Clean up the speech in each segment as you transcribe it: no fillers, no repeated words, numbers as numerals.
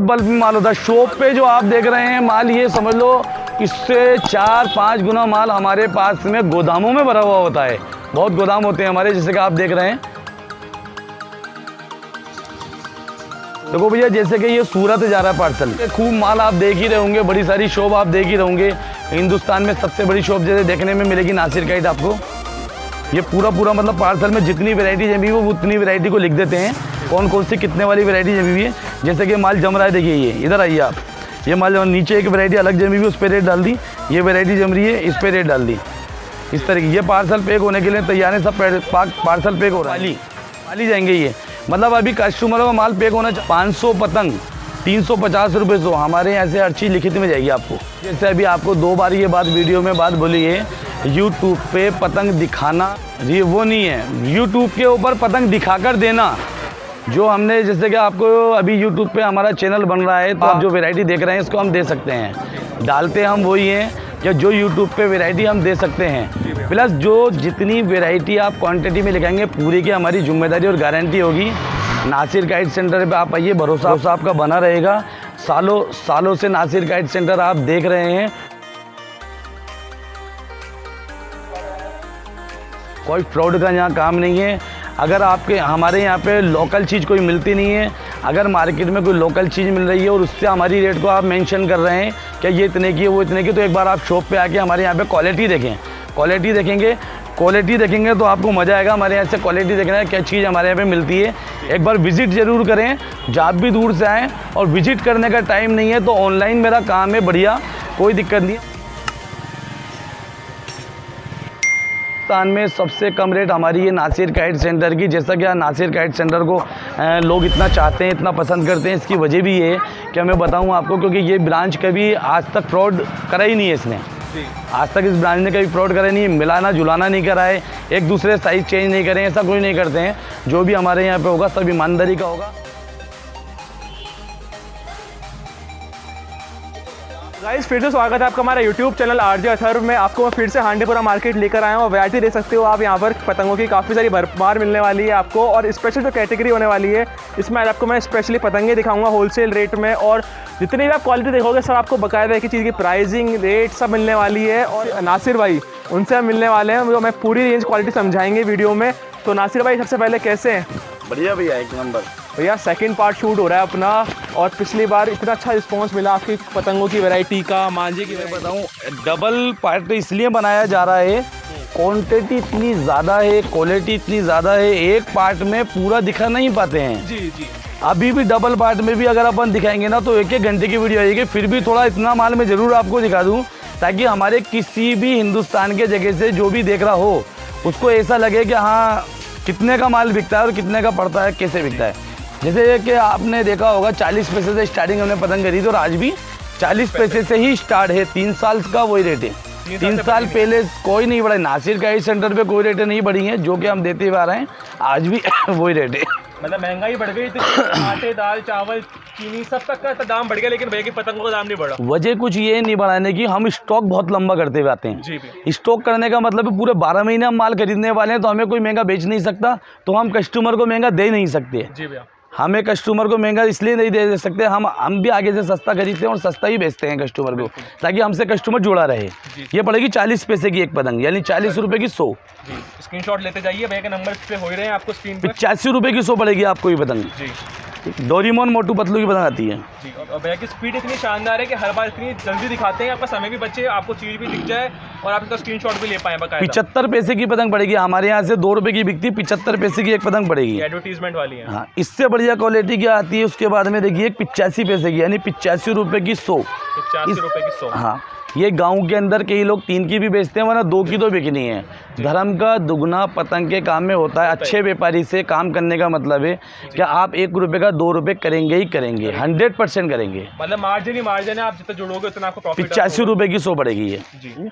Bulk में माल होता है। शॉप पे जो आप देख रहे हैं माल, ये समझ लो इससे 4-5 गुना माल हमारे पास में गोदामों में भरा हुआ होता है। बहुत गोदाम होते हैं हमारे, जैसे कि आप देख रहे हैं। देखो भैया, जैसे कि ये सूरत जा रहा है पार्सल, खूब माल आप देख ही रहे होंगे, बड़ी सारी शॉप आप देख ही रहोगे। हिंदुस्तान में सबसे बड़ी शॉप जैसे देखने में मिलेगी नासिर काइट आपको। ये पूरा मतलब पार्सल में जितनी वैरायटी जमी हुई वो उतनी वैरायटी को लिख देते हैं, कौन कौन सी कितने वाली वैरायटी जमी हुई है। जैसे कि माल जम रहा है, देखिए ये इधर आइए आप, ये माल नीचे एक वैरायटी अलग जमी हुई, उस पर रेट डाल दी। ये वैरायटी जम रही है, इस पर रेट डाल दी। इस तरीके ये पार्सल पैक होने के लिए तैयार है, सब पार्सल पैक हो रहा है। खाली जाएंगे ये, मतलब अभी कस्टमरों का माल पैक होना 500 पतंग 350 रुपये सो। हमारे यहाँ से हर चीज़ लिखित में जाएगी आपको। जैसे अभी आपको 2 बार ये बात वीडियो में बात बोली है, यूट्यूब पे पतंग दिखाना ये वो नहीं है, यूट्यूब के ऊपर पतंग दिखाकर देना जो हमने, जैसे कि आपको अभी यूट्यूब पे हमारा चैनल बन रहा है तो आप जो वैरायटी देख रहे हैं इसको हम दे सकते हैं, डालते हम वही हैं या जो यूट्यूब पे वैरायटी हम दे सकते हैं। प्लस जो जितनी वैरायटी आप क्वांटिटी में लिखाएंगे पूरी की हमारी जिम्मेदारी और गारंटी होगी। नासिर काइट सेंटर पे आप आइए, भरोसा आपका बना रहेगा। सालों से नासिर काइट सेंटर आप देख रहे हैं, कोई फ्रॉड का यहाँ काम नहीं है। अगर आपके हमारे यहाँ पे लोकल चीज़ कोई मिलती नहीं है, अगर मार्केट में कोई लोकल चीज़ मिल रही है और उससे हमारी रेट को आप मेंशन कर रहे हैं कि ये इतने की है वो इतने की, तो एक बार आप शॉप पे आके हमारे यहाँ पे क्वालिटी देखें। क्वालिटी देखेंगे तो आपको मज़ा आएगा। हमारे यहाँ से क्वालिटी देखना है, क्या चीज़ हमारे यहाँ पे मिलती है। एक बार विज़िट ज़रूर करें, जब भी दूर से आएँ और विज़िट करने का टाइम नहीं है तो ऑनलाइन मेरा काम है बढ़िया, कोई दिक्कत नहीं है। हिंदुस्तान में सबसे कम रेट हमारी ये नासिर काइट सेंटर की। जैसा कि नासिर काइट सेंटर को लोग इतना चाहते हैं, इतना पसंद करते हैं, इसकी वजह भी ये है कि मैं बताऊं आपको, क्योंकि ये ब्रांच कभी आज तक फ्रॉड करा ही नहीं है इसने। आज तक इस ब्रांच ने कभी फ्रॉड करा नहीं है, मिलाना जुलाना नहीं करा है, एक दूसरे साइज़ चेंज नहीं करें, ऐसा कोई नहीं करते हैं। जो भी हमारे यहाँ पर होगा सब ईमानदारी का होगा। गाइस, फिर से स्वागत है आपका हमारा यूट्यूब चैनल आरजे अथर्व में। आपको मैं फिर से हांडीपुरा मार्केट लेकर आया हूँ और वैरायटी देख सकते हो आप। यहाँ पर पतंगों की काफ़ी सारी भरमार मिलने वाली है आपको, और स्पेशल जो कैटेगरी होने वाली है इसमें आज आपको मैं स्पेशली पतंगे दिखाऊंगा होलसेल रेट में। और जितनी भी आप क्वालिटी देखोगे सब आपको बकायदा एक ही चीज़ की प्राइसिंग रेट सब मिलने वाली है। और नासिर भाई उनसे हम मिलने वाले हैं, जो मैं पूरी रेंज क्वालिटी समझाएंगे वीडियो में। तो नासिर भाई सबसे पहले कैसे हैं? बढ़िया भैया, एक नंबर। भैया सेकंड पार्ट शूट हो रहा है अपना, और पिछली बार इतना अच्छा रिस्पांस मिला आपकी पतंगों की वैरायटी का, मांझे की। मैं बताऊं डबल पार्ट इसलिए बनाया जा रहा है, क्वांटिटी इतनी ज़्यादा है, क्वालिटी इतनी ज़्यादा है, एक पार्ट में पूरा दिखा नहीं पाते हैं। जी। अभी भी डबल पार्ट में भी अगर अपन दिखाएंगे ना तो 1-1 घंटे की वीडियो आएगी। फिर भी थोड़ा इतना माल मैं ज़रूर आपको दिखा दूँ ताकि हमारे किसी भी हिंदुस्तान के जगह से जो भी देख रहा हो उसको ऐसा लगे कि हाँ कितने का माल बिकता है और कितने का पड़ता है, कैसे बिकता है। जैसे कि आपने देखा होगा 40 पैसे से स्टार्टिंग हमने पतंग करी थी और आज भी 40 पैसे से ही स्टार्ट है। 3 साल का वही रेट है। 3 साल पहले कोई नहीं बढ़ा। नासिर काइट सेंटर पे कोई रेटें नहीं बढ़ी हैं, जो कि हम देते हुए आ रहे हैं, आज भी वही रेट है। मतलब महंगाई बढ़ गई तो आटे, दाल, चावल, चीनी सब तक का दाम बढ़ गया, लेकिन भैया की पतंगों का दाम नहीं बढ़ा। वजह कुछ ये नहीं बढ़ाने की, हम स्टॉक बहुत लंबा करते हुए आते हैं। जी। स्टॉक करने का मतलब है पूरे 12 महीने हम माल खरीदने वाले हैं, तो हमें कोई महंगा बेच नहीं सकता, तो हम कस्टमर को महंगा दे नहीं सकते। जी भैया, हमें कस्टमर को महंगा इसलिए नहीं दे सकते, हम भी आगे से सस्ता खरीदते हैं और सस्ता ही बेचते हैं कस्टमर को, ताकि हमसे कस्टमर जुड़ा रहे। ये पड़ेगी 40 पैसे की एक पतंग, यानी 40 रुपये की 100। स्क्रीनशॉट लेते जाइए, भैया के नंबर पे हो ही रहे हैं आपको स्क्रीन पे। 85 रुपये की 100 पड़ेगी आपको ये पतंग। जी। डोरेमोन मोटू पतलू की पतंग आती है। जी, और भैया की स्पीड इतनी शानदार है कि हर बार इतनी जल्दी दिखाते हैं, आपका समय भी बचे, आपको चीज़ भी दिख जाए और आप इसका स्क्रीनशॉट भी ले पाएँ बकायदा। 75 पैसे की पतंग पड़ेगी। हमारे यहाँ से 2 रुपये की बिकती, 75 पैसे की एक पतंग पड़ेगी। एडवर्टीजमेंट वाली है। हाँ, इससे बढ़िया क्वालिटी क्या आती है उसके बाद में देखिए 85 पैसे की, यानी 85 रुपये की 100। 85 रुपये की 100। हाँ, ये गांव के अंदर कई लोग 3 की भी बेचते हैं, वरना 2 की तो बिकनी है। धर्म का दुगना पतंग के काम में होता है। अच्छे व्यापारी से काम करने का मतलब है कि आप 1 रुपये का 2 रुपये करेंगे ही करेंगे, 100% करेंगे। मतलब मार्जिन ही मार्जिन है, आप जितना जुड़ोगे उतना आपको प्रॉफिट। 85 रुपये की 100 पड़ेगी ये। जी।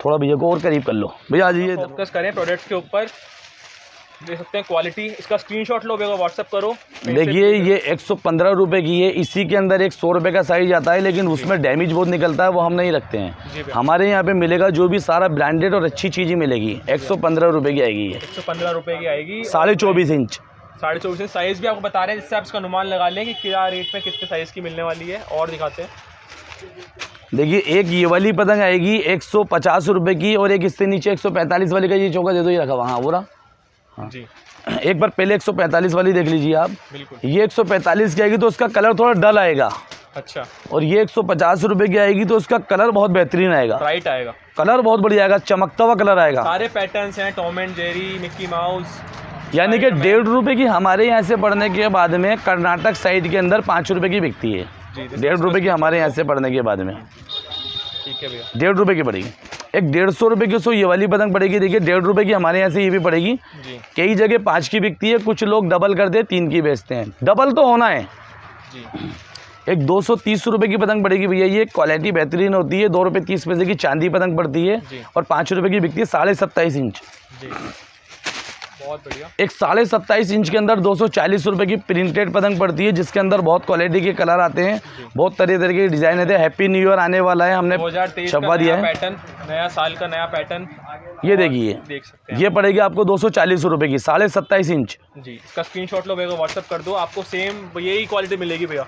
थोड़ा भैया को और करीब कर लो भैया, आ जाइए। फोकस करें प्रोडक्ट्स के ऊपर, देख सकते हैं क्वालिटी। इसका स्क्रीनशॉट लो भैया, व्हाट्सएप करो। देखिए ये 115 रुपये की है। इसी के अंदर एक 100 रुपये का साइज आता है, लेकिन उसमें डैमेज बहुत निकलता है, वो हम नहीं रखते हैं। हमारे यहाँ पे मिलेगा जो भी सारा ब्रांडेड और अच्छी चीज़ें मिलेगी। 115 रुपये की आएगी ये। 115 रुपये की आएगी, 24.5 इंच। 24.5 इंच साइज़ भी आपको बता रहे हैं, जिससे आप इसका अनुमान लगा लें कि क्या रेट में कितने साइज़ की मिलने वाली है। और दिखाते हैं, देखिए एक ये वाली पतंग आएगी 150 रुपये की, और एक इससे नीचे 145 वाली का। ये चौका दे दो, ये रखा हुआ, हाँ वो रहा। हाँ जी एक बार पहले 145 वाली देख लीजिए आप। बिल्कुल। ये 145 की आएगी तो उसका कलर थोड़ा डल आएगा, अच्छा, और ये 150 रुपये की आएगी तो उसका कलर बहुत बेहतरीन आएगा, ब्राइट आएगा, कलर बहुत बढ़िया आएगा, चमकता हुआ कलर आएगा। सारे पैटर्न्स हैं, Tom and Jerry, Mickey mouse. यानी कि 1.5 रुपये की हमारे यहाँ से पढ़ने के बाद में कर्नाटक साइड के अंदर 5 रुपये की बिकती है। जी 1.5 रुपये की हमारे यहाँ से पढ़ने के बाद में ठीक है भैया, 1.5 रुपये की पड़ेगी। एक 150 रुपये की सो ये वाली पतंग पड़ेगी। देखिए 1.5 रुपये की हमारे यहाँ से ये भी पड़ेगी। जी कई जगह 5 की बिकती है, कुछ लोग डबल करते हैं 3 की बेचते हैं। डबल तो होना है। जी एक 230 रुपये की पतंग पड़ेगी भैया। ये क्वालिटी बेहतरीन होती है। 2 रुपये 30 पैसे की चांदी पतंग पड़ती है, जी। और 5 रुपये की बिकती है 27.5 इंच। जी बहुत बढ़िया। एक 27.5 इंच के अंदर 240 रुपये की प्रिंटेड पतंग पड़ती है, जिसके अंदर बहुत क्वालिटी के कलर आते हैं, बहुत तरह तरह के डिज़ाइन आते हैं। हैप्पी न्यू ईयर आने वाला है, हमने 2023 छपवा दिया है। पैटर्न, नया साल का नया पैटर्न ये देखिए, देख सकते हैं। ये पड़ेगी आपको 240 रुपये की, 27.5 इंच। जी इसका स्क्रीनशॉट लो भैया, व्हाट्सअप कर दो, आपको सेम यही क्वालिटी मिलेगी भैया।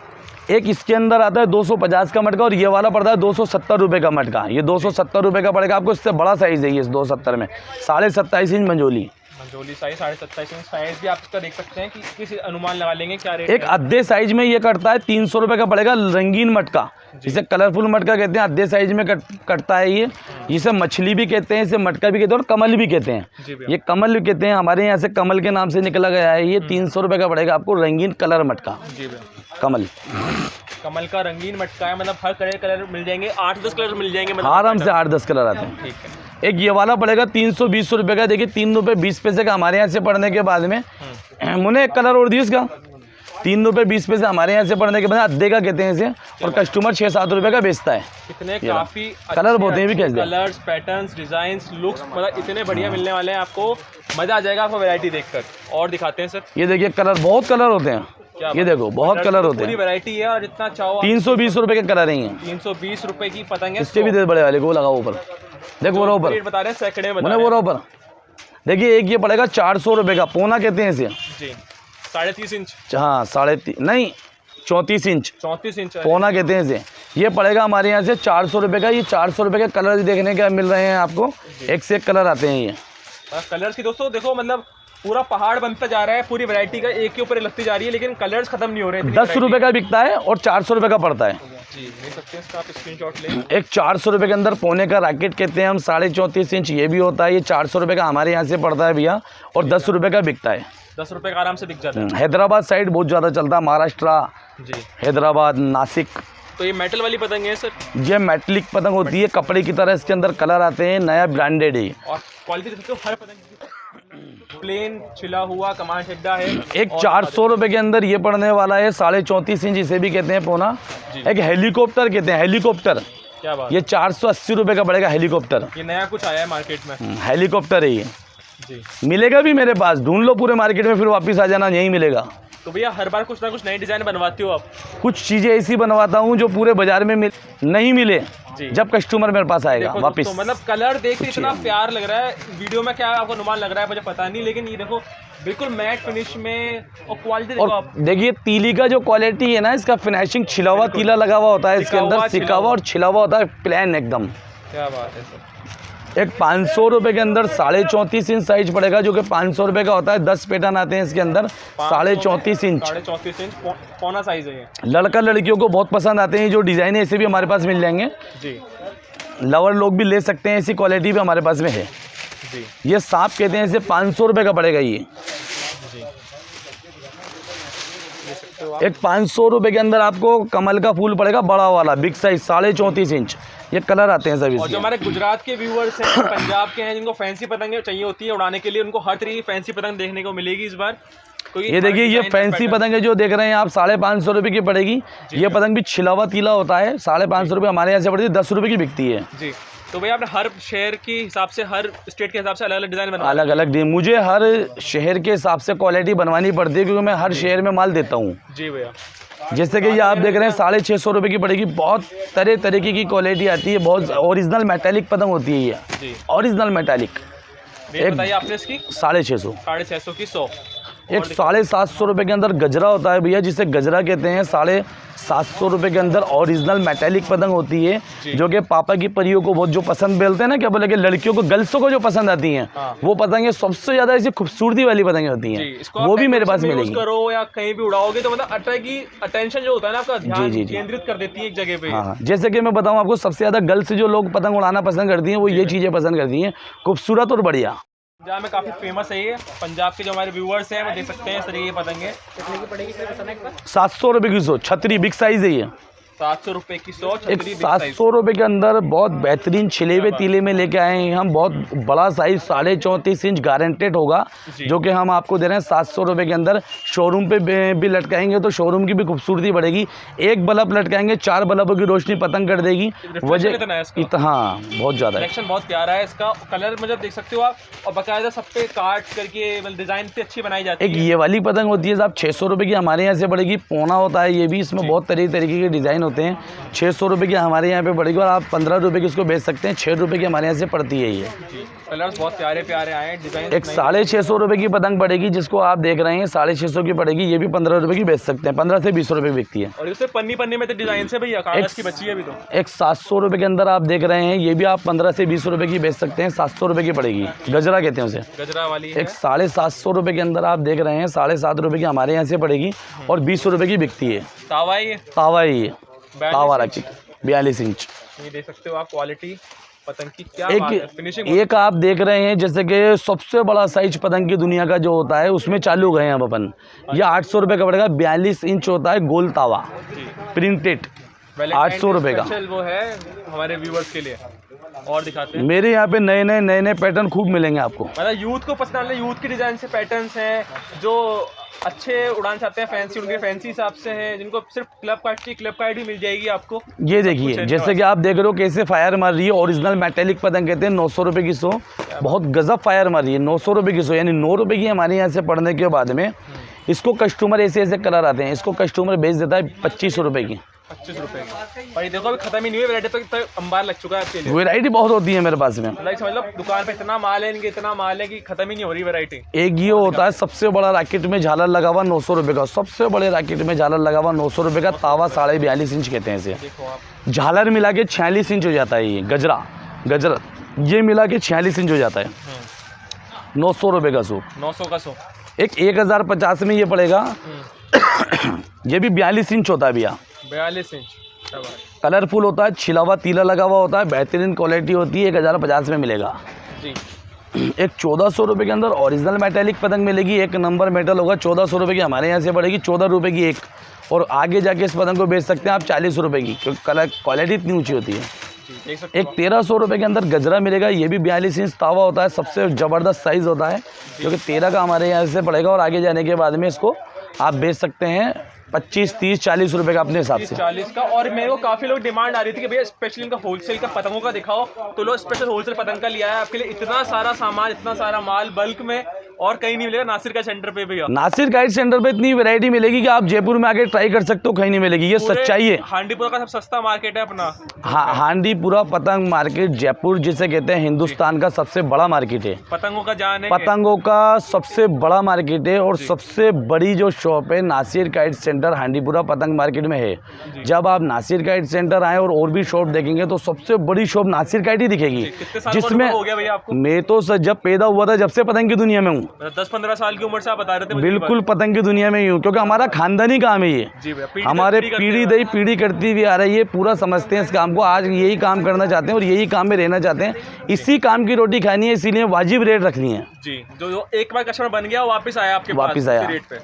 एक इसके अंदर आता है 250 का मटका, और ये वाला पड़ता है 270 रुपये का मटका। ये 270 रुपये का पड़ेगा आपको। इससे बड़ा साइज़ है ये 270 में, 27.5 इंच मंजोली। मंजोली साइज 27.5 इंच साइज भी आप इसका देख सकते हैं कि किस अनुमान लगा लेंगे क्या रेट एक आधे साइज में ये कटता है 300 रुपये का पड़ेगा, रंगीन मटका, जिसे कलरफुल मटका कहते हैं। आधे साइज में कटता है ये। इसे मछली भी कहते हैं, इसे मटका भी कहते हैं, और कमल भी कहते हैं। ये कमल भी कहते हैं, हमारे यहाँ से कमल के नाम से निकला गया है। ये 300 रुपये का पड़ेगा आपको, रंगीन कलर मटका। जी भैया, कमल कमल का रंगीन मटका है, मतलब हर कलर मिल जाएंगे, 8-10 कलर मिल जाएंगे, मतलब आराम से 8-10 कलर आते हैं। ठीक है। एक ये वाला पड़ेगा 320 रुपये का। देखिए 3 रुपये 20 पैसे का हमारे यहाँ से पढ़ने के बाद में, मुझे एक कलर और दिए इसका। 3 रुपये 20 पैसे हमारे यहाँ से पढ़ने के बाद अद्धे का कहते हैं इसे, और कस्टमर 6-7 रुपये का बेचता है। इतने काफ़ी कलर बहुत हैं भी कैसे, कलर्स, पैटर्न्स, डिजाइन्स, लुक्स, मतलब इतने बढ़िया मिलने वाले हैं आपको, मज़ा आ जाएगा आपको वैरायटी देखकर। और दिखाते हैं सर, ये देखिए कलर, बहुत कलर होते हैं। ये देखो बहुत कलर होते पूरी हैं। वैरायटी है, और इतना चाहो 320 रुपये के कलर ही हैं। 320 रुपए की पतंग है। इससे भी दे बड़े वाले को लगाओ ऊपर, देखो वो रहा ऊपर, रेट बता रहे हैं, सैकड़े में मैंने वो रहा ऊपर। देखिए एक ये पड़ेगा 400 रुपये का, पौना कहते हैं इसे। जी 3.5 इंच, हाँ 3.5 नहीं 34 इंच, 34 इंच पौना कहते हैं इसे। ये पड़ेगा हमारे यहाँ से 400 रुपये का। ये 400 रुपये के कलर देखने के मिल रहे हैं आपको, एक से एक कलर आते हैं ये। कलर्स की दोस्तों देखो, मतलब पूरा पहाड़ बनता जा रहा है, पूरी वैरायटी का एक के ऊपर लगती जा रही है, लेकिन कलर्स खत्म नहीं हो रहे हैं। 10 रुपये का बिकता है और 400 रुपये का पड़ता है। जी ले सकते हैं इसका आप स्क्रीनशॉट लें। एक 400 रुपये के अंदर पौने का रैकेट कहते हैं हम, 34.5 इंच ये भी होता है। ये 400 रुपये का हमारे यहाँ से पड़ता है भैया, और 10 रुपये का बिकता है। 10 रुपये का आराम से बिक जाता है। हैदराबाद साइड बहुत ज़्यादा चलता है, महाराष्ट्र, जी हैदराबाद, नासिक। तो ये मेटल वाली पतंग है सर, ये मेटलिक पतंग होती है, कपड़े की तरह इसके अंदर कलर आते हैं, नया ब्रांडेड है। और क्वालिटी देखते हो, हर पतंग प्लेन छिला हुआ कमांड हेड्डा है। एक 400 रुपये के अंदर ये पड़ने वाला है, 34.5 इंच इसे भी कहते हैं पौना। एक हेलीकॉप्टर कहते हैं, हेलीकॉप्टर। क्या बात, ये 480 रुपये का पड़ेगा हेलीकॉप्टर। ये नया कुछ आया है मार्केट में। हेलीकॉप्टर है ये, जी मिलेगा भी मेरे पास, ढूंढ लो पूरे मार्केट में, फिर वापस आ जाना, यहीं मिलेगा। तो भैया हर बार कुछ ना कुछ नई डिजाइन बनवाती हो आप? कुछ चीज़ें ऐसी बनवाता हूँ जो पूरे बाजार में नहीं मिले, जब कस्टमर मेरे पास आएगा वापस। तो मतलब कलर देख के इतना प्यार लग रहा है, वीडियो में क्या आपको अनुमान लग रहा है मुझे पता नहीं, लेकिन ये देखो बिल्कुल मैट फिनिश में, और क्वालिटी देखो आप। देखिए तीली का जो क्वालिटी है ना, इसका फिनिशिंग छिला हुआ तीला लगा हुआ होता है इसके अंदर, सिका हुआ और छिला हुआ होता है, प्लेन एकदम। क्या बात है सर। एक 500 रुपये के अंदर 34.5 इंच साइज पड़ेगा, जो कि 500 रुपये का होता है। 10 पैटर्न आते हैं इसके अंदर, 34.5 इंच। 34.5 इंच पौना साइज है ये। लड़का लड़कियों को बहुत पसंद आते हैं जो डिज़ाइन है, ऐसे भी हमारे पास मिल जाएंगे। जी लवर लोग भी ले सकते हैं, ऐसी क्वालिटी भी हमारे पास में है। जी ये सांप कहते हैं, इसे 500 रुपये का पड़ेगा ये। जी एक 500 रुपये के अंदर आपको कमल का फूल पड़ेगा, बड़ा वाला बिग साइज, 34.5 इंच। ये कलर आते हैं सभी। और जो हमारे गुजरात के व्यूअर्स हैं, पंजाब के हैं, जिनको फैंसी पतंग चाहिए होती है उड़ाने के लिए, उनको हर तरह की फैंसी पतंग देखने को मिलेगी इस बार। ये देखिए ये फैंसी पतंग है जो देख रहे हैं आप, 550 रुपये की पड़ेगी। ये पतंग भी छिला हुआ तीला होता है, 550 रुपये हमारे यहाँ से पड़ती है, 10 रुपये की बिकती है। जी तो भैया आपने हर शहर के हिसाब से, हर स्टेट के हिसाब से अलग अलग डिज़ाइन बना, अलग अलग मुझे हर शहर के हिसाब से क्वालिटी बनवानी पड़ती है, क्योंकि मैं हर शहर में माल देता हूँ। जी भैया जैसे कि ये आप देख रहे हैं 650 रुपये की पड़ेगी। बहुत तरह तरीके की क्वालिटी आती है, बहुत ओरिजिनल मेटालिक पतंग होती है ये, ओरिजिनल मेटालिक। रेट बताइए आपने इसकी? 650। 650 की 100। एक 750 रुपये के अंदर गजरा होता है भैया, जिसे गजरा कहते हैं। 750 रुपये के अंदर ओरिजिनल मेटेलिक पतंग होती है, जो कि पापा की परियों को बहुत जो पसंद बोलते हैं ना, क्या बोले कि लड़कियों को, गर्ल्सों को जो पसंद आती हैं, वो पतंगें सबसे ज़्यादा ऐसी खूबसूरती वाली पतंगें होती हैं। वो भी मेरे पास मिलेगी। करो या कहीं भी उड़ाओगे तो मतलब अटेंशन जो होता है ना आपका, ध्यान केंद्रित कर देती है एक जगह पे। हाँ, जैसे कि मैं बताऊँ आपको, सबसे ज़्यादा गर्ल्स जो लोग पतंग उड़ाना पसंद करती हैं, वो ये चीज़ें पसंद करती हैं, खूबसूरत और बढ़िया। पंजाब में काफ़ी फेमस है ये। पंजाब के जो हमारे व्यूअर्स हैं वो देख सकते हैं सर, ये पतंगे कितने की पड़ेगी सर पतंग? 700 रुपये की 100, छतरी बिग साइज़ है ये। 700 रुपये की 100 एक 700 रुपये के अंदर बहुत बेहतरीन छिले हुए तीले में लेके आए हैं हम। बहुत बड़ा साइज 34.5 इंच गारंटेड होगा, जो कि हम आपको दे रहे हैं 700 रुपये के अंदर। शोरूम पे भी लटकाएंगे तो शोरूम की भी खूबसूरती बढ़ेगी। एक बल्ब लटकाएंगे, 4 बल्बों की रोशनी पतंग कर देगी। वजह हाँ, बहुत ज़्यादा है। कलेक्शन बहुत प्यारा है इसका, कलर मतलब देख सकते हो आप, और बाकायदा सब पे काट करके डिज़ाइन से अच्छी बनाई जाती है। एक ये वाली पतंग होती है साहब, 600 रुपये की हमारे यहाँ से पड़ेगी। पोना होता है ये भी, इसमें बहुत तरीके के डिज़ाइन होते हैं। 600 रुपये की हमारे यहाँ पे पड़ेगी, और आप 15 रुपये की इसको बेच सकते हैं। 6 रुपये की हमारे यहाँ से पड़ती है ये। कलर्स बहुत प्यारे प्यारे आए हैं, डिज़ाइन। एक 650 रुपये की पतंग पड़ेगी, जिसको आप देख रहे हैं 650 की पड़ेगी। ये भी 15 रुपये की बेच सकते हैं, 15 से 20 रुपये बिकती है। और इससे पन्नी में तो डिज़ाइन से भैया कागज़ की बची है अभी तो। एक 700 रुपये के अंदर आप देख रहे हैं, ये भी आप 15 से 20 रुपये की बेच सकते हैं। 700 रुपये की पड़ेगी, गजरा कहते हैं उसे, गजरा वाली। एक 750 रुपये के अंदर आप देख रहे हैं, 7.5 रुपये की हमारे यहाँ से पड़ेगी, और 20 रुपये की बिकती है। तावा ही तावा रखी 42 इंच। ये देख सकते हो आप, क्वालिटी पतंग की क्या फिनिशिंग। एक आप देख रहे हैं, जैसे कि सबसे बड़ा साइज पतंग की दुनिया का जो होता है, उसमें चालू गए हैं अब अपन। यह 800 रुपये का पड़ेगा, 42 इंच होता है, गोल तावा प्रिंटेड, 800 रुपये का। वो है हमारे व्यूअर्स के लिए। और दिखाते हैं, मेरे यहाँ पे नए पैटर्न खूब मिलेंगे आपको। मतलब यूथ को पसंद है, यूथ के डिज़ाइन से पैटर्न्स हैं जो अच्छे उड़ान चाहते हैं, फैंसी, उनके फैंसी हिसाब से हैं, जिनको सिर्फ क्लब कार्ड भी मिल जाएगी आपको। ये देखिए, जैसे कि आप देख रहे हो कैसे फायर मार रही है। ओरिजिनल मेटेलिक पतंग कहते हैं। 900 रुपये की 100, बहुत गजब फायर मार रही है। 900 रुपये की 100, यानी 9 रुपये की हमारे यहाँ से पड़ने के बाद में इसको कस्टमर ऐसे कलर आते हैं, इसको कस्टमर बेच देता है 25 रुपये की। 25 रुपये की। और ये देखो अभी खत्म ही नहीं हुई वैरायटी, तो अंबार लग चुका है आपके लिए। वैरायटी बहुत होती है मेरे पास में। मतलब दुकान पे इतना माल है, इनके इतना माल है कि खत्म ही नहीं हो रही वैरायटी। एक ये होता है सबसे बड़ा रैकेट में झालर लगा हुआ 900 रुपये का। सबसे बड़े रैकेट में झालर लगा हुआ 900 रुपये का तावा, 42.5 इंच कहते हैं इसे। झालर मिला के 46 इंच हो जाता है ये गजरा ये मिला के 46 इंच हो जाता है। 900 रुपये का 100। 900 का 100। एक 1050 में ये पड़ेगा। ये भी 42 इंच होता है भैया, 42 इंच। कलरफुल होता है, छिला हुआ तीला लगा हुआ होता है, बेहतरीन क्वालिटी होती है। 1050 में मिलेगा जी। एक 1400 रुपये के अंदर ओरिजिनल मेटेलिक पतंग मिलेगी। एक नंबर मेटल होगा, 1400 रुपये की हमारे यहाँ से पड़ेगी, 14 रुपये की एक। और आगे जाके इस पतंग को बेच सकते हैं आप 40 रुपये की, क्योंकि कलर क्वालिटी इतनी ऊँची होती है। एक 1300 रुपये के अंदर गजरा मिलेगा। ये भी 42 इंच तावा होता है, सबसे ज़बरदस्त साइज़ होता है, जो कि 13 का हमारे यहाँ से पड़ेगा। और आगे जाने के बाद में इसको आप बेच सकते हैं 25, 30, 40 रुपये का अपने हिसाब से। 40 का। और मेरे को काफ़ी लोग डिमांड आ रही थी कि भैया स्पेशली इनका होलसेल का पतंगों का दिखाओ, तो लोग स्पेशल होलसेल पतंग का लिया है आपके लिए। इतना सारा सामान, इतना सारा माल बल्क में, और कहीं नहीं मिलेगा नासिर का सेंटर पे भैया। नासिर गाइड सेंटर पे इतनी वैरायटी मिलेगी कि आप जयपुर में आके ट्राई कर सकते हो, कहीं नहीं मिलेगी। ये सच्चाई है। हांडीपुरा का सब सस्ता मार्केट है अपना। हाँ, हांडीपुरा पतंग मार्केट जयपुर जिसे कहते हैं, हिंदुस्तान का सबसे बड़ा मार्केट है। पतंगों का जान है, पतंगों का सबसे बड़ा मार्केट है। और सबसे बड़ी जो शॉप है नासिर गाइड सेंटर हांडीपुरा पतंग मार्केट में है। जब आप नासिर गाइड सेंटर आए और भी शॉप देखेंगे तो सबसे बड़ी शॉप नासिर गाइड ही दिखेगी, जिसमें हो गया भैया आपको? मैं तो जब पैदा हुआ था, जब से पतंग की दुनिया में हूँ। 10-15 साल की उम्र से आप बता रहे थे? बिल्कुल पतंग की दुनिया में ही हूँ, क्योंकि हमारा खानदानी काम है ये। हमारे पीढ़ी दर पीढ़ी करती हुई आ रही है। पूरा समझते हैं इस काम को। आज यही काम करना चाहते हैं और यही काम में रहना चाहते हैं। इसी काम की रोटी खानी है, इसीलिए वाजिब रेट रखनी है जी। जो एक बार कस्टमर बन गया वापस आया आपके पास, वापस आया रेट पे।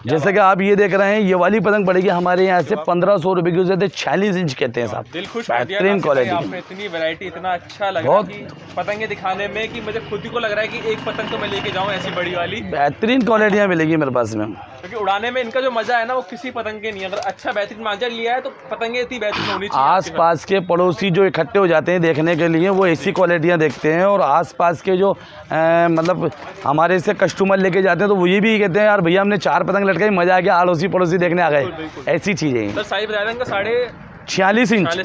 जैसे कि आप ये देख रहे हैं, ये वाली पतंग पड़ेगी हमारे यहाँ से 1500 रुपये की। उसे 46 इंच कहते हैं साहब। दिल खुश, बेहतरीन क्वालिटी। आपने इतनी वैरायटी, इतना अच्छा लग रहा है कि पतंगे दिखाने में, कि मुझे खुद ही को लग रहा है कि एक पतंग तो मैं लेके जाऊँ ऐसी बड़ी वाली। बेहतरीन क्वालिटियाँ मिलेगी मेरे पास में, क्योंकि उड़ाने में इनका जो मजा है ना, वो किसी पतंग के नहीं। अगर अच्छा बेहतरीन मांझा लिया है तो पतंगे इतनी बेहतरीन होनी चाहिए। आस पास के पड़ोसी जो इकट्ठे हो जाते हैं देखने के लिए, वो ऐसी क्वालिटियाँ देखते हैं। और आस पास के जो मतलब हमारे से कस्टमर लेके जाते हैं, तो वो ये भी कहते हैं यार भैया हमने 4 पतंग लटकाई, मजा आ गया, आड़ोसी पड़ोसी देखने आ गए। ऐसी चीज़ें। साइज बताया था इनका 46 46 इंच।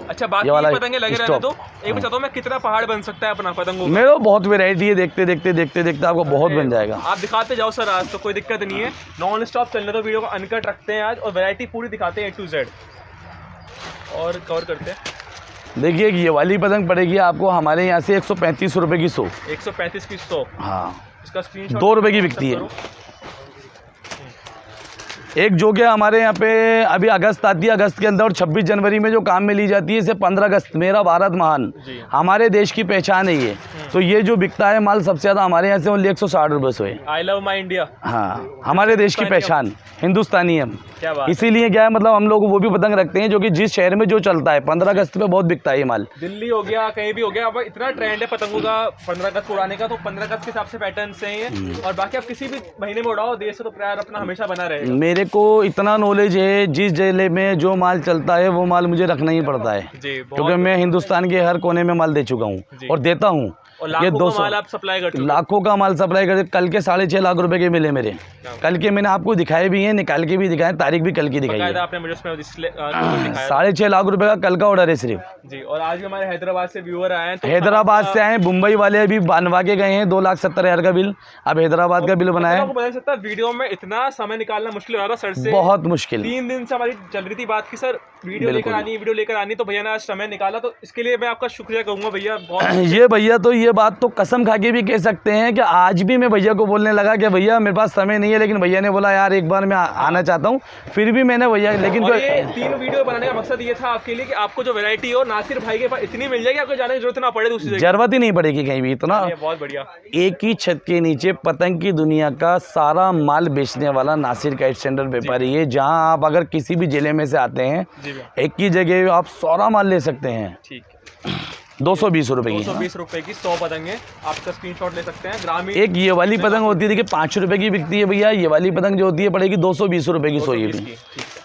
अच्छा, बाकी पतंगे लगे रहने दो। एक बताता हूँ मैं, कितना पहाड़ बन सकता है अपना पतंगों? मेरे को बहुत वैरायटी है, देखते देखते आपको बहुत बन जाएगा। आप दिखाते जाओ सर, आज तो कोई दिक्कत नहीं है, नॉन स्टॉप चलने दो, वीडियो को अनकट रखते हैं आज और वैरायटी पूरी दिखाते हैं A to Z और कवर करते हैं। देखिए ये वाली पतंग पड़ेगी आपको हमारे यहाँ से 135 रुपए की 100। 135 की 100। हाँ, इसका स्क्रीनशॉट 2 रुपए की बिकती है। एक जो कि हमारे यहाँ पे अभी अगस्त आती है, अगस्त के अंदर और 26 जनवरी में जो काम में ली जाती है, इसे 15 अगस्त मेरा भारत महान, हमारे देश की पहचान है ये। तो ये जो बिकता है माल सबसे ज़्यादा हमारे यहाँ से ओनली 160 रुपये से है। I love my India. हाँ, हमारे देश की पहचान हिंदुस्तानी हम, क्या बात। इसीलिए क्या है मतलब हम लोग वो भी पतंग रखते हैं जो कि जिस शहर में जो चलता है 15 अगस्त पे बहुत बिकता है ये माल। दिल्ली हो गया, कहीं भी हो गया, अब इतना ट्रेंड है पतंगों का 15 अगस्त उड़ाने का, तो 15 अगस्त के हिसाब से पैटर्न से है। और बाकी आप किसी भी महीने में उड़ाओ, देश से तो प्यार अपना हमेशा बना रहेगा। मेरे को इतना नॉलेज है, जिस जिले में जो माल चलता है वो माल मुझे रखना ही पड़ता है, क्योंकि मैं हिंदुस्तान के हर कोने में माल दे चुका हूँ और देता हूँ। और ये 200 माल आप सप्लाई करते हो? लाखों का माल सप्लाई करते। कल के 6.5 लाख रुपए के मिले मेरे, कल के मैंने आपको दिखाए भी हैं, निकाल के भी दिखाए, तारीख भी कल की दिखाई है। आपने मुझे उसमें 6.5 लाख रुपए का कल का ऑर्डर है सिर्फ जी। और आज भी हमारे हैदराबाद से व्यूअर आए हैं, तो हैदराबाद से आए, मुंबई वाले अभी बनवा के गए हैं 2,70,000 का बिल। अब हैदराबाद का बिल बनाया। बता सकता वीडियो में इतना समय निकालना मुश्किल हो रहा था सर से, बहुत मुश्किल। 3 दिन से हमारी चल रही थी बात की सर वीडियो लेकर आनी, तो भैया ने आज समय निकाला, तो इसके लिए मैं आपका शुक्रिया कहूँगा भैया बहुत। ये भैया तो ये बात तो कसम खा के भी कह सकते हैं कि आज भी मैं भैया को बोलने लगा कि भैया मेरे पास समय नहीं है, लेकिन भैया ने बोला यार एक बार मैं आना चाहता हूँ, फिर भी मैंने भैया लेकिन ये 3 वीडियो बनाने का मकसद ये था आपके लिए कि आपको जो वैरायटी हो नासिर भाई के पास इतनी मिल जाएगी, आपको जाने की जरूरत ना पड़े दूसरी जगह, जरूरत ही नहीं पड़ेगी कहीं भी। इतना बहुत बढ़िया, एक ही छत के नीचे पतंग की दुनिया का सारा माल बेचने वाला नासिर काइट सेंटर व्यापारी है, जहाँ आप अगर किसी भी जिले में से आते हैं एक ही जगह आप सारा माल ले सकते हैं। ठीक, 220 रुपए की, 220 रुपए की 100 पतंगे आपका स्क्रीनशॉट ले सकते हैं। ग्रामीण एक ये वाली पतंग होती है, देखिए 5 रुपए की बिकती है भैया। ये वाली पतंग जो होती है पड़ेगी 220 रुपए की 100। ये भी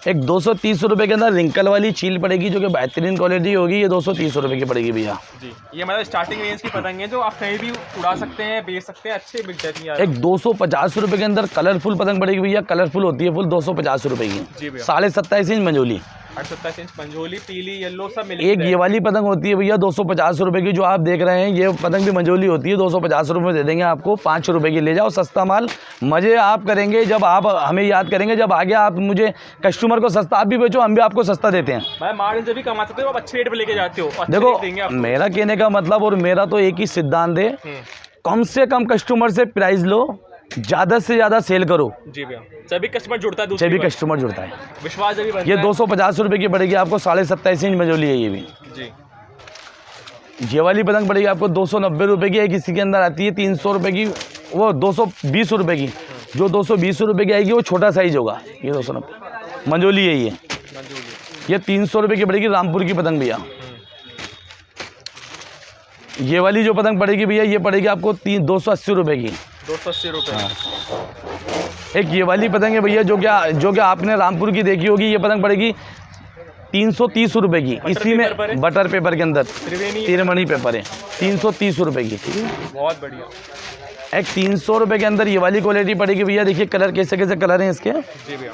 एक 230 रुपए के अंदर रिंकल वाली चील पड़ेगी जो कि बेहतरीन क्वालिटी होगी, ये 230 रुपए की पड़ेगी भैया जी। ये मतलब स्टार्टिंग रेंज की पतंग है जो आप कहीं भी उड़ा सकते हैं, बेच सकते हैं, अच्छे बिक जाती है। एक 250 रुपए के अंदर कलरफुल पतंग पड़ेगी भैया, कलरफुल होती है फुल, 250 रुपए की, 27.5 इंच मंजोली, 27 इंच मंजोली, पीली, येलो सब मिल। एक ये वाली पतंग होती है भैया 250 रुपए की, जो आप देख रहे हैं ये पतंग भी मंजोली होती है, 250 रुपए में दे देंगे आपको। 5 रुपए की ले जाओ, सस्ता माल। मजे आप करेंगे जब आप हमें याद करेंगे, जब आगे आप मुझे कस्टमर को सस्ता आप भी बेचो, हम भी आपको सस्ता देते हैं। भाई मार्जिन जब भी कमा सकते हो आप अच्छे रेट पे लेके जाते हो। देखो मेरा कहने का मतलब और मेरा तो एक ही सिद्धांत है, कम से कम कस्टमर से प्राइस लो, ज़्यादा से ज़्यादा सेल करो। जी भैया, सभी कस्टमर जुड़ता है, सभी कस्टमर जुड़ता है, विश्वास जब भी बनता ये है। 250 रुपए की पड़ेगी आपको, 27.5 इंच मंजोली है ये भी जी। ये वाली पतंग पड़ेगी आपको 290 रुपए की। एक इसी के अंदर आती है 300 रुपए की, वो 220 रुपए की। जो 220 रुपए की आएगी वो छोटा साइज होगा, ये 290 मंजोली है ये 300 रुपए की पड़ेगी, रामपुर की पतंग भैया। ये वाली जो पतंग पड़ेगी भैया ये पड़ेगी आपको 280 रुपए की, 280 रुपये। एक ये वाली पतंग है भैया जो कि आपने रामपुर की देखी होगी, ये पतंग पड़ेगी 330 रुपए की। इसी में बटर पेपर के अंदर त्रिवेणी पेपर है, 330 रुपए की। बहुत बढ़िया। एक 300 रुपए के अंदर ये वाली क्वालिटी पड़ेगी भैया। देखिए कलर कैसे कैसे कलर हैं इसके। जी भैया,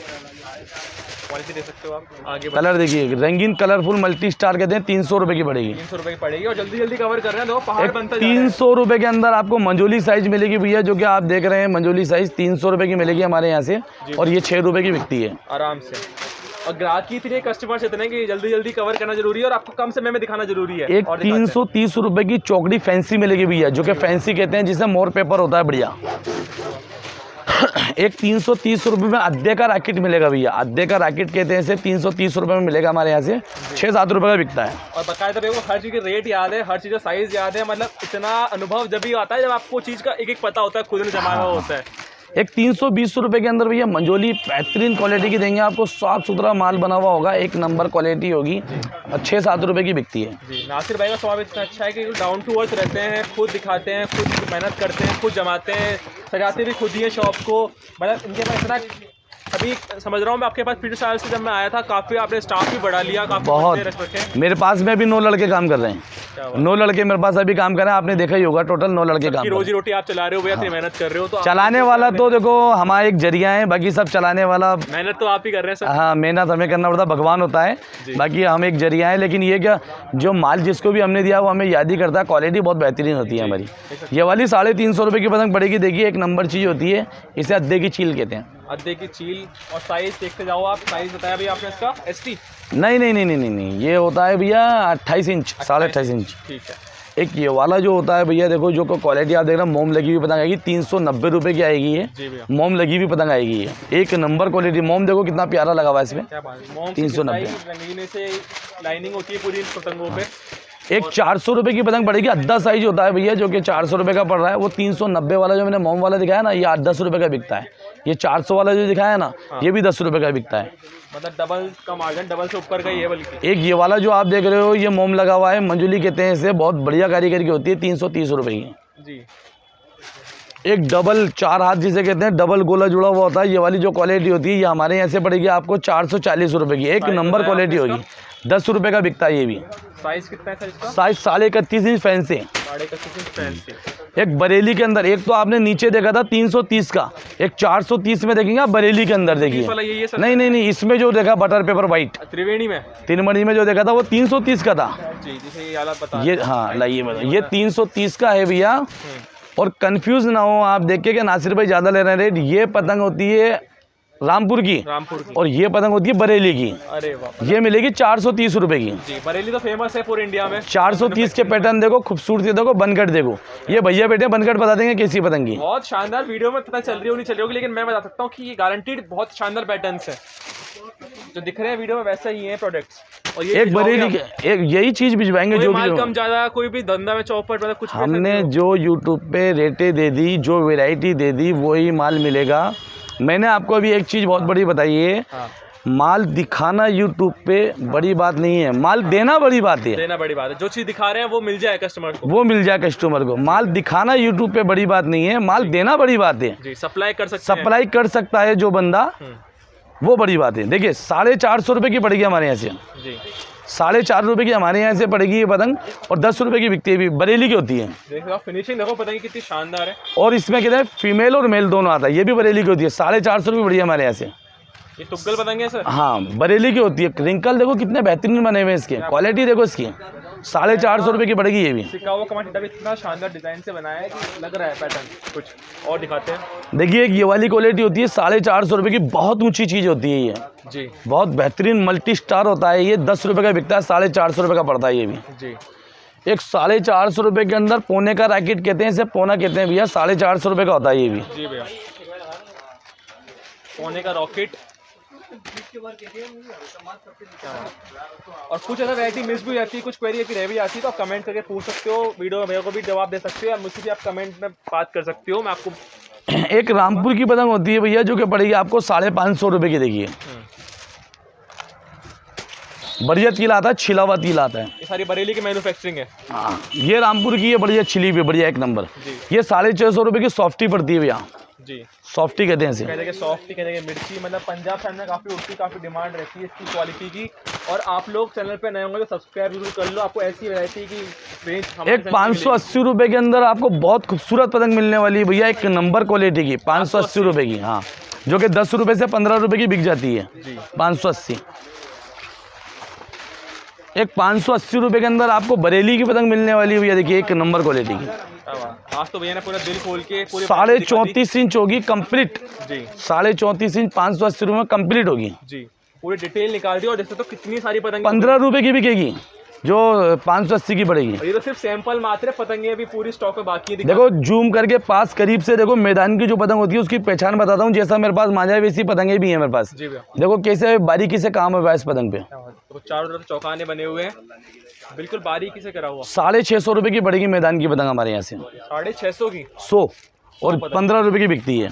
क्वालिटी दे सकते हो आप आगे। कलर देखिए, रंगीन कलरफुल मल्टी स्टार कहते हैं, 300 रुपए की पड़ेगी। 300 रुपए की पड़ेगी और जल्दी जल्दी कवर कर रहे हैं, दो पहाड़ बनता जा रहा है। 300 रुपए के अंदर आपको मंजोली साइज मिलेगी भैया, जो कि आप देख रहे हैं मंजोली साइज 300 रुपए की मिलेगी हमारे यहाँ से, और ये 6 रुपए की बिकती है आराम से। और ग्राहक की इतने कस्टमर्स इतने कि जल्दी जल्दी कवर करना जरूरी है और आपको कम समय में दिखाना जरूरी है। एक 330 रुपए की चौकड़ी फैंसी मिलेगी भैया, जो कि फैंसी कहते हैं, जिसमें मोर पेपर होता है बढ़िया। एक 330 रुपए में अद्दे का रैकेट मिलेगा भैया, अद्दे का रैकेट कहते हैं इसे, 330 रुपए में मिलेगा हमारे यहाँ से, 6-7 रुपए का बिकता है। और बाकायदा देखो हर चीज़ की रेट याद है, हर चीज़ का साइज याद है, मतलब इतना अनुभव जब भी आता है जब आपको चीज़ का एक एक पता होता है, खुद ने जमा हुआ होता है। एक 320 रुपए के अंदर भैया मंजोली बेहतरीन क्वालिटी की देंगे आपको, साफ सुथरा माल बना हुआ होगा, एक नंबर क्वालिटी होगी, 6-7 रुपए की बिकती है। जी, नासिर भाई का स्वभाव इतना अच्छा है कि डाउन टू अर्थ रहते हैं, खुद दिखाते हैं, खुद मेहनत करते हैं, खुद जमाते हैं, सजाते भी खुद ही है शॉप को। मतलब इनके पास इतना, अभी समझ रहा हूँ मैं आपके पास पिछले साल से जब मैं आया था, काफ़ी आपने स्टाफ भी बढ़ा लिया, काफ़ी बहुत। मेरे पास में अभी 9 लड़के काम कर रहे हैं। 9 लड़के मेरे पास अभी काम कर रहे हैं, आपने देखा ही होगा, टोटल 9 लड़के काम की रोजी रोटी आप चला रहे हो भैया, इतनी मेहनत कर रहे हो तो चलाने वाला तो देखो हमारा एक जरिया है, बाकी सब चलाने वाला मेहनत तो आप ही कर रहे हैं सर। हाँ, मेहनत हमें करना पड़ता, भगवान होता है, बाकी हम एक जरिया है। लेकिन ये क्या, जो माल जिसको भी हमने दिया वो हमें याद ही करता है, क्वालिटी बहुत बेहतरीन होती है हमारी। ये वाली 350 रुपये की पतंग पड़ेगी, देखिए एक नंबर चीज़ होती है, इसे अद्दे की चील कहते हैं। अद्दे की चील। और साइज देखते जाओ आप, साइज बताया भैया आपने इसका ST? नहीं, ये होता है भैया 28 इंच, 28.5 इंच। ठीक है। एक ये वाला जो होता है भैया, देखो जो क्वालिटी आप देख रहे हो, मोम लगी हुई पतंग आएगी, 390 रुपये की आएगी ये। जी भैया। मोम लगी हुई पतंग आएगी ये, एक नंबर क्वालिटी। मोम देखो कितना प्यारा लगा हुआ है इसमें, क्या बात है, मोम 390। रंगीने से लाइनिंग होती है पूरी इन पतंगों पे। एक 400 रुपये की पतंग पड़ेगी, अद्धा साइज होता है भैया, जो कि 400 रुपये का पड़ रहा है। वो 390 वाला जो मैंने मोम वाला दिखाया ना, ये 8-10 रुपये का बिकता है। ये 400 वाला जो दिखाया ना, ये भी 10 रुपये का बिकता है। मतलब डबल का मार्जिन, डबल से ऊपर का ही है बल्कि। एक ये वाला जो आप देख रहे हो, ये मोम लगा हुआ है, मंजुली कहते हैं इसे, बहुत बढ़िया कारीगरी की होती है, 330 रुपये की। जी। एक डबल 4 हाथ जिसे कहते हैं, डबल गोला जुड़ा हुआ होता है, ये वाली जो क्वालिटी होती है, ये हमारे यहाँ से पड़ेगी आपको 440 रुपये की। एक नंबर क्वालिटी होगी, 10 रुपये का बिकता है ये भी। साइज कितना है सर इसका? Size 31.5 inch fancy. 31.5 inch fancy. एक बरेली के अंदर, एक तो आपने नीचे देखा था 330 का, एक 430 में देखेंगे आप बरेली के अंदर देखिए। ये सर? नहीं, इसमें जो देखा बटर पेपर वाइट त्रिवेणी में, तिनमणी में जो देखा था वो 330 का था जी, जिसे ये वाला बता। ये हाँ लाइए बताओ, ये 330 का है भैया। और कंफ्यूज ना हो आप देख के कि नासिर भाई ज़्यादा ले रहे हैं रेट, ये पतंग होती है रामपुर की, और ये पतंग होती है बरेली की। अरे वाह। ये मिलेगी 430 रुपये की। जी, बरेली तो फेमस है पूरे इंडिया में। 430 के पैटर्न देखो, खूबसूरती देखो, बनकट देखो। ये भैया बेटे बनकट बता देंगे कैसी पतंग की। बहुत शानदार, वीडियो में पता चल रही होगी नहीं चल रही होगी, लेकिन मैं बता सकता हूँ कि ये गारंटीड बहुत शानदार पैटर्न्स है जो दिख रहे हैं वीडियो में, वैसे ही है प्रोडक्ट्स। और ये एक बरेली के, एक यही चीज भिजवाएंगे जो माल भी कम ज्यादा, कोई भी धंधा में चौपट मतलब कुछ हमने जो यूट्यूब पे रेटें दे दी, जो वैरायटी दे दी, वही माल मिलेगा। मैंने आपको अभी एक चीज़ बहुत बड़ी बताई है, माल दिखाना यूट्यूब पे बड़ी बात नहीं है, माल देना बड़ी बात है। देना बड़ी बात है, जो चीज़ दिखा रहे हैं वो मिल जाए कस्टमर को, वो मिल जाए कस्टमर को। माल दिखाना यूट्यूब पे बड़ी बात नहीं है, माल देना बड़ी बात है। जी, सप्लाई कर सकते हैं, सप्लाई कर सकता है जो बंदा, वो बड़ी बात है। देखिए 450 रुपये की पड़ेगी हमारे यहाँ से जी। 4.5 रुपये की हमारे यहाँ से पड़ेगी ये पतंग, और 10 रुपये की बिकती है, भी बरेली की होती है। देखो आप फिनिशिंग देखो, पता नहीं कितनी शानदार है। और इसमें कहते हैं फीमेल और मेल दोनों आता है, ये भी बरेली की होती है। 450 रुपये पड़ी है हमारे यहाँ से। ये तुग्गल पतंग है सर? हाँ, बरेली की होती है। रिंकल देखो कितने बेहतरीन बने हुए हैं इसके, क्वालिटी देखो इसकी। 450 रुपये की पड़ेगी ये भी। सिकाओ का माटिटा भी इतना शानदार डिजाइन से बनाया है कि लग रहा है पैटर्न कुछ और दिखाते हैं। देखिए एक ये वाली क्वालिटी होती है 450 रुपये की, बहुत ऊंची चीज़ होती है ये जी, बहुत बेहतरीन मल्टी स्टार होता है ये। 10 रुपये का बिकता है, 450 रुपये का पड़ता है ये भी जी। एक 450 रुपये के अंदर पोने का रैकेट कहते हैं इसे, पोना कहते हैं भैया। 450 रुपये का होता है ये भी। जी भैया, पोने का रॉकेट। और कुछ अगर वैरायटी मिस भी हो जाती है, कुछ क्वेरी रह भी जाती है, तो आप कमेंट करके पूछ सकते हो, वीडियो में मेरे को भी जवाब दे सकते हो, या मुझसे भी आप कमेंट में बात कर सकते हो। मैं आपको एक रामपुर की पतंग होती है भैया, जो कि पड़ेगी आपको 550 रुपये की। देखिए बढ़िया तिल आता है, छिला हुआ तिल आता है। ये सारी बरेली की मैन्युफैक्चरिंग है। हाँ, ये रामपुर की है, बढ़िया छिली हुई, बढ़िया एक नंबर। ये 650 रुपये की सॉफ्टी पड़ती है भैया जी। सॉफ्टी कहते हैं इसे। कहते हैं सॉफ्टी, कहते हैं मिर्ची, मतलब पंजाब साइड में काफ़ी उठती, काफ़ी डिमांड रहती है इसकी क्वालिटी की। और आप लोग चैनल पे नए होंगे तो सब्सक्राइब जरूर कर लो, आपको ऐसी वैरायटी की रेंज एक 580 रुपये के अंदर आपको बहुत खूबसूरत पतंग मिलने वाली है भैया, एक नंबर क्वालिटी की, 580 रुपये की। हाँ, जो कि 10 रुपये से 15 रुपये की बिक जाती है। 580। एक 580 रुपये के अंदर आपको बरेली की पतंग मिलने वाली है भैया, देखिए एक नंबर क्वालिटी की। आज तो भैया ने पूरा दिल खोल के 34.5 इंच होगी कंप्लीट जी। 34.5 इंच 580 रुपये में कंप्लीट होगी जी। पूरी डिटेल निकाल दी। और जैसे तो कितनी सारी पतंग 15 रुपये की बिकेगी, जो 580 की पड़ेगी। ये तो सिर्फ सैंपल मात्र, पतंगे अभी पूरी स्टॉक में बाकी है। देखो जूम करके पास करीब से देखो, मैदान की जो पतंग होती है उसकी पहचान बताता हूँ। जैसा मेरे पास मांझा है वैसी पतंगे भी है मेरे पास। देखो कैसे बारीकी से काम है इस पतंग पे। तो चारों तरफ चौकाने बने हुए हैं, बिल्कुल बारीकी से करा हुआ। 650 रुपये की पड़ेगी मैदान की पतंग हमारे यहाँ से। 650 की 100 और 15 रुपये की बिकती है।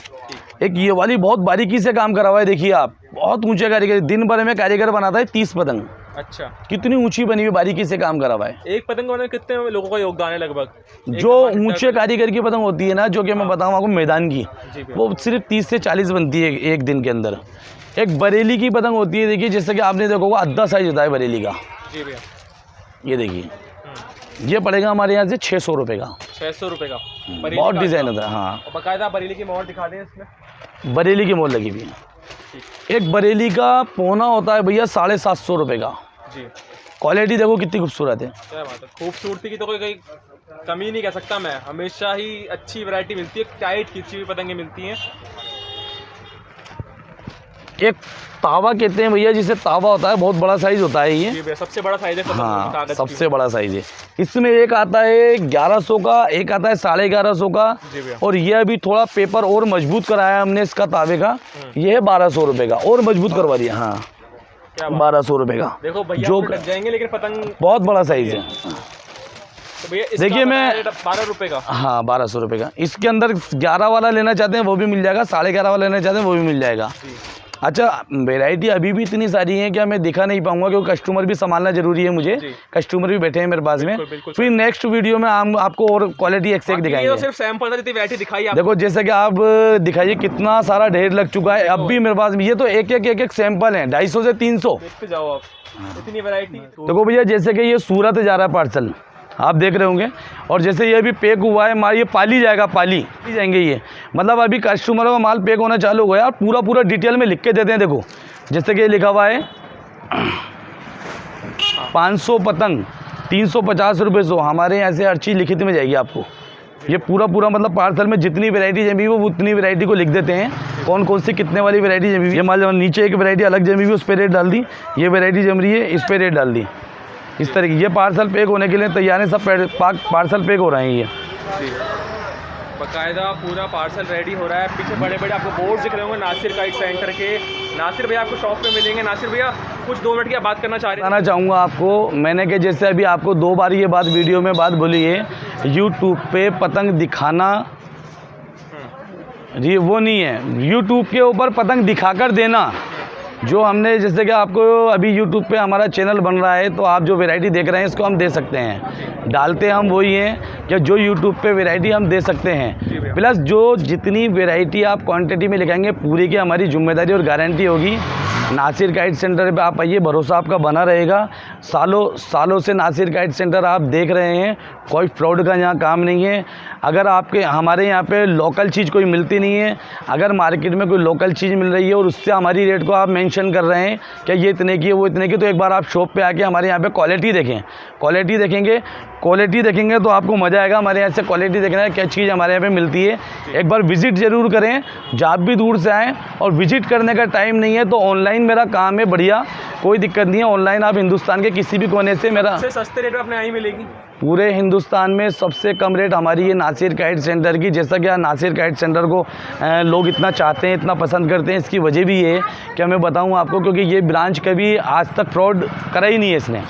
एक ये वाली बहुत बारीकी से काम करा हुआ है, देखिए आप, बहुत ऊंचे कारीगर, दिन भर में कारीगर बनाता है 30 पतंग। अच्छा, कितनी ऊंची बनी हुई, बारीकी से काम करा हुआ है। एक पतंग बनाने में कितने लोगों का योगदान है लगभग? जो ऊंचे कारीगर की पतंग होती है ना, जो कि मैं बताऊँ आपको मैदान की, वो सिर्फ 30 से 40 बनती है एक दिन के अंदर। एक बरेली की पतंग होती है, देखिए जैसे कि आपने देखो आधा साइज होता है बरेली का। जी भैया, ये देखिए ये पड़ेगा हमारे यहाँ से 600 रुपये का। 600 रुपये का। बहुत डिज़ाइन होता है। हाँ, और बाकायदा बरेली की मोहर दिखा दें इसमें। बरेली की मोहर लगी हुई है। एक बरेली का पौना होता है भैया 750 रुपये का जी। क्वालिटी देखो कितनी खूबसूरत है। क्या बात है, खूबसूरती की तो कोई कमी नहीं कह सकता मैं। हमेशा ही अच्छी वैरायटी मिलती है, टाइट खींची हुई पतंगे मिलती हैं। एक तावा कहते हैं भैया, जिसे तावा होता है, बहुत बड़ा साइज होता है ये। जी भैया, सबसे बड़ा साइज है पतंग हाँ, कागज सबसे बड़ा साइज है। इसमें एक आता है 1100 का, एक आता है 1150 का, जी भैया। और ये अभी थोड़ा पेपर और मजबूत कराया हमने इसका तावे का, ये है 1200 रुपये का, और मजबूत करवा दिया। हाँ, 1200 रुपये का। देखो भैया जो लग जाएंगे, लेकिन पतंग बहुत बड़ा साइज है। तो भैया देखिए मैं 12 रुपये का। हाँ, 1200 रुपये का। इसके अंदर 11 वाला लेना चाहते हैं वो भी मिल जाएगा, 11.5 वाला लेना चाहते हैं वो भी मिल जाएगा। अच्छा, वैरायटी अभी भी इतनी सारी है कि मैं दिखा नहीं पाऊंगा, क्योंकि कस्टमर भी संभालना जरूरी है मुझे। कस्टमर भी बैठे हैं मेरे पास में। फिर नेक्स्ट वीडियो में हम आपको और क्वालिटी एक दिखाएंगे। ये तो सिर्फ सैंपल था, जितनी वैरायटी दिखाई आपको। देखो जैसे कि आप दिखाइए कितना सारा ढेर लग चुका है अब भी मेरे पास में। ये तो एक सैंपल है, 250 से 300। देखते जाओ आप, इतनी वैरायटी। देखो भैया, जैसे कि ये सूरत जा रहा है पार्सल, आप देख रहे होंगे। और जैसे ये अभी पैक हुआ है माल, ये पाली जाएगा, पाली जाएंगे ये। मतलब अभी कस्टमरों का माल पैक होना चालू हो गया, पूरा डिटेल में लिख के देते हैं। देखो जैसे कि ये लिखा हुआ है 500 पतंग 350 रुपये 100। हमारे यहाँ से हर चीज़ लिखित में जाएगी आपको। ये पूरा मतलब पार्सल में जितनी वैरायटी जमी हुई वो उतनी वैरायटी को लिख देते हैं, कौन कौन सी कितने वाली वैरायटी जमी हुई। ये माल नीचे एक वैरायटी अलग जमी हुई, उस पर रेट डाल दी। ये वैरायटी जम रही है, इस पर रेट डाल दी। इस तरीके ये पार्सल पैक होने के लिए तैयार है, सब पार्सल पैक हो रहे हैं। ये बाकायदा पूरा पार्सल रेडी हो रहा है। पीछे बड़े बड़े आपको बोर्ड दिख रहे होंगे नासिर काइट सेंटर के। नासिर भैया आपको शॉप पे मिलेंगे। नासिर भैया कुछ 2 मिनट की बात करना चाह रहे हैं। बताना चाहूँगा आपको, मैंने कि जैसे अभी आपको 2 बार ये बात वीडियो में बात बोली है, यूट्यूब पे पतंग दिखाना ये वो नहीं है। यूट्यूब के ऊपर पतंग दिखाकर देना, जो हमने जैसे कि आपको अभी यूट्यूब पे हमारा चैनल बन रहा है, तो आप जो वैरायटी देख रहे हैं इसको हम दे सकते हैं। डालते हम वही हैं कि जो यूट्यूब पे वैरायटी हम दे सकते हैं। प्लस जो जितनी वैरायटी आप क्वांटिटी में लिखाएंगे पूरी की हमारी जिम्मेदारी और गारंटी होगी। नासिर काइट सेंटर पे आप आइए, भरोसा आपका बना रहेगा। सालों से नासिर काइट सेंटर आप देख रहे हैं, कोई फ्रॉड का यहाँ काम नहीं है। अगर आपके हमारे यहाँ पे लोकल चीज़ कोई मिलती नहीं है, अगर मार्केट में कोई लोकल चीज़ मिल रही है और उससे हमारी रेट को आप मेंशन कर रहे हैं कि ये इतने की है वो इतने की, तो एक बार आप शॉप पे आके हमारे यहाँ पे क्वालिटी देखें। क्वालिटी देखेंगे तो आपको मज़ा आएगा। हमारे यहाँ से क्वालिटी देखना है, क्या चीज़ हमारे यहाँ पे मिलती है। एक बार विज़िट ज़रूर करें, जब भी दूर से आएँ। और विज़िट करने का टाइम नहीं है तो ऑनलाइन मेरा काम है, बढ़िया, कोई दिक्कत नहीं है। ऑनलाइन आप हिंदुस्तान के किसी भी कोने से मेरा सबसे सस्ते रेट में अपने यहाँ मिलेगी। पूरे हिंदुस्तान में सबसे कम रेट हमारी ये नासिर काइट सेंटर की। जैसा कि नासिर काइट सेंटर को लोग इतना चाहते हैं, इतना पसंद करते हैं, इसकी वजह भी ये है कि मैं बताऊं आपको, क्योंकि ये ब्रांच कभी आज तक फ्रॉड करा ही नहीं है इसने।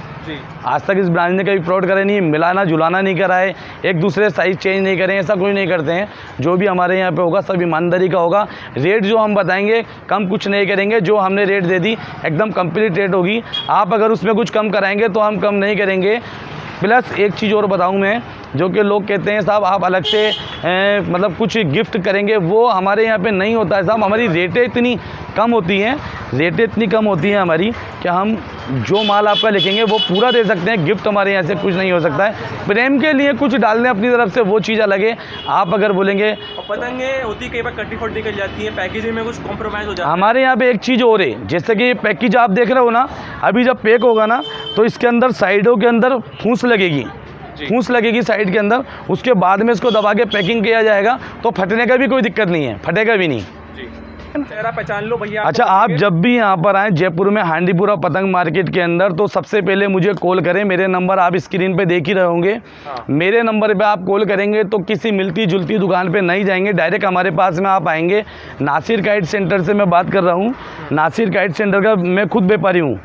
आज तक इस ब्रांच ने कभी फ्रॉड करा नहीं, मिलाना जुलाना नहीं करा है, एक दूसरे साइज़ चेंज नहीं करें, ऐसा कोई नहीं करते हैं। जो भी हमारे यहाँ पे होगा सब ईमानदारी का होगा। रेट जो हम बताएंगे कम कुछ नहीं करेंगे, जो हमने रेट दे दी एकदम कंप्लीट रेट होगी। आप अगर उसमें कुछ कम कराएंगे तो हम कम नहीं करेंगे। प्लस एक चीज़ और बताऊं मैं, जो कि लोग कहते हैं साहब आप अलग से मतलब कुछ गिफ्ट करेंगे, वो हमारे यहाँ पे नहीं होता है साहब। हमारी रेटें इतनी कम होती हैं हमारी, कि हम जो माल आपका लिखेंगे वो पूरा दे सकते हैं। गिफ्ट हमारे यहाँ से कुछ नहीं हो सकता है। प्रेम के लिए कुछ डालने अपनी तरफ से, वो चीज़ अलग है। आप अगर बोलेंगे, पतंगे होती कई बार कटी फटी निकल जाती है, पैकेजिंग में कुछ कॉम्प्रोमाइज़ हो जाता है। हमारे यहाँ पे एक चीज़ और है, जैसे कि पैकेज आप देख रहे हो ना, अभी जब पैक होगा ना तो इसके अंदर साइडों के अंदर फूंस लगेगी साइड के अंदर। उसके बाद में इसको दबा के पैकिंग किया जाएगा, तो फटने का भी कोई दिक्कत नहीं है, फटेगा भी नहीं। चेहरा पहचान लो भैया। अच्छा, आप जब भी यहाँ पर आएँ जयपुर में हांडीपुरा पतंग मार्केट के अंदर, तो सबसे पहले मुझे कॉल करें। मेरे नंबर आप स्क्रीन पे देख ही रहे होंगे। मेरे नंबर पे आप कॉल करेंगे तो किसी मिलती जुलती दुकान पे नहीं जाएंगे, डायरेक्ट हमारे पास में आप आएंगे। नासिर काइट सेंटर से मैं बात कर रहा हूँ। नासिर काइट सेंटर का मैं खुद व्यापारी हूँ,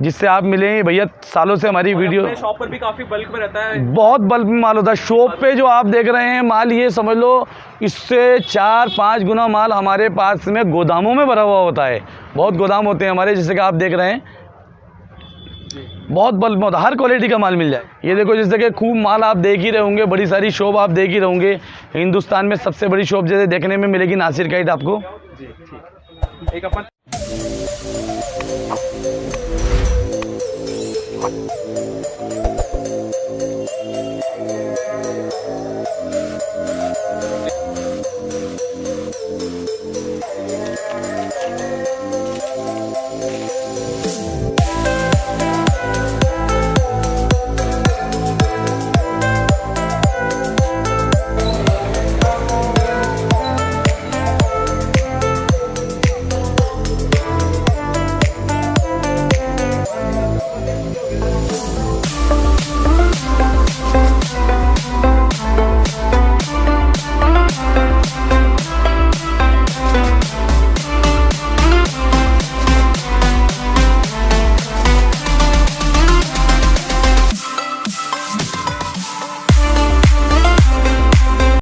जिससे आप मिले भैया। सालों से हमारी वीडियो शॉप पर भी काफ़ी बल्क में रहता है, बहुत बल्क में माल होता है। शॉप पे जो आप देख रहे हैं माल, ये समझ लो इससे 4-5 गुना माल हमारे पास में गोदामों में भरा हुआ होता है। बहुत गोदाम होते हैं हमारे, जैसे कि आप देख रहे हैं, बहुत बल्क में होता है। हर क्वालिटी का माल मिल जाए। ये देखो, जैसे कि खूब माल आप देख ही रहे होंगे, बड़ी सारी शॉप आप देख ही रहे होंगे। हिंदुस्तान में सबसे बड़ी शॉप जैसे देखने में मिलेगी नासिर काइट आपको। एक अपन